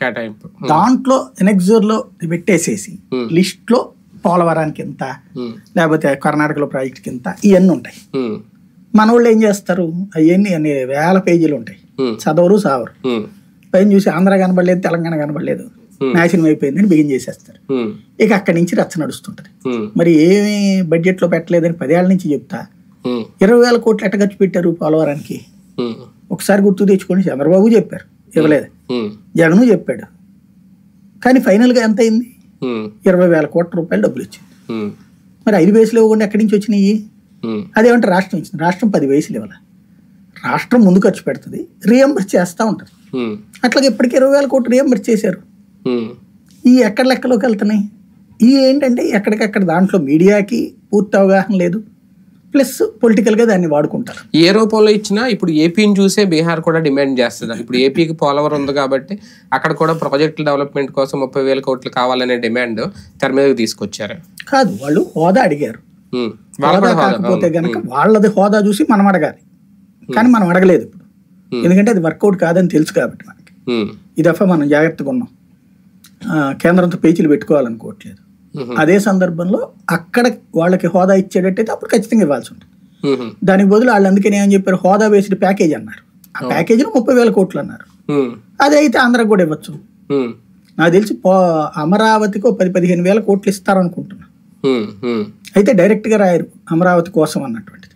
కేటాయింపు దాంట్లో ఎనెక్జర్లో పెట్టేసేసి లిస్ట్లో పోలవరానికి ఎంత, లేకపోతే కర్ణాటకలో ప్రాజెక్ట్కి ఎంత, ఇవన్నీ ఉంటాయి. మన వాళ్ళు ఏం చేస్తారు, అవన్నీ అన్ని వేల పేజీలు ఉంటాయి, చదవరు సావరు. పైన చూసి ఆంధ్ర కనబడలేదు, తెలంగాణ కనబడలేదు, నాశనం అయిపోయిందని బిగిన్ చేసేస్తారు. ఇక అక్కడి నుంచి రచ్చ నడుస్తుంటది. మరి ఏమి బడ్జెట్లో పెట్టలేదని 10 ఏళ్ల నుంచి చెప్తా 20,000 కోట్లు ఎట్ట ఖర్చు పెట్టారు పోలవరానికి ఒకసారి గుర్తు తెచ్చుకొని. చంద్రబాబు చెప్పారు ఇవ్వలేదు, జగను చెప్పాడు, కానీ ఫైనల్గా ఎంత అయింది? 20,000 కోట్ల రూపాయలు డబ్బులు వచ్చింది. మరి 5 వయసులు ఇవ్వకుండా ఎక్కడి నుంచి వచ్చినాయి? అదేమంటే రాష్ట్రం ఇచ్చింది. రాష్ట్రం 10 వయసులు ఇవ్వాలి. రాష్ట్రం ముందు ఖర్చు పెడుతుంది, రీఎంబర్స్ చేస్తూ ఉంటుంది. అట్లాగే ఇప్పటికి 20,000 కోట్లు రీఎంబర్స్ చేశారు. ఈ ఎక్కడ లెక్కలోకి వెళ్తున్నాయి? ఈ ఏంటంటే ఎక్కడికక్కడ దాంట్లో మీడియాకి పూర్తి అవగాహన లేదు, ప్లస్ పొలిటికల్గా దాన్ని వాడుకుంటారు. ఏ రూపంలో ఇచ్చినా ఇప్పుడు ఏపీని చూసే బీహార్ కూడా డిమాండ్ చేస్తుంది. ఇప్పుడు ఏపీకి పోలవరం ఉంది కాబట్టి అక్కడ కూడా ప్రాజెక్టుల డెవలప్మెంట్ కోసం 30,000 కోట్లు కావాలనే డిమాండ్ తెర మీదకి తీసుకొచ్చారు. కాదు, వాళ్ళు హోదా అడిగారు. కాకపోతే గనక వాళ్ళది హోదా చూసి మనం అడగాలి, కానీ మనం అడగలేదు ఇప్పుడు. ఎందుకంటే అది వర్కౌట్ కాదని తెలుసు కాబట్టి మనకి. ఈ దఫా మనం జాగ్రత్తగా ఉన్నాం, కేంద్రంతో పేచీలు పెట్టుకోవాలనుకోవట్లేదు. అదే సందర్భంలో అక్కడ వాళ్ళకి హోదా ఇచ్చేటట్టయితే అప్పుడు ఖచ్చితంగా ఇవ్వాల్సి ఉంటుంది. దానికి బదులు వాళ్ళు అందుకని ఏమని చెప్పారు, హోదా బేస్డ్ ప్యాకేజ్ అన్నారు. ఆ ప్యాకేజీలో 30,000 కోట్లు అన్నారు. అదే అయితే ఆంధ్రాకి కూడా ఇవ్వచ్చు. నాకు తెలిసి అమరావతికి 10-15 వేల కోట్లు ఇస్తారనుకుంటున్నా. అయితే డైరెక్ట్ గా రాయరు అమరావతి కోసం అన్నటువంటి.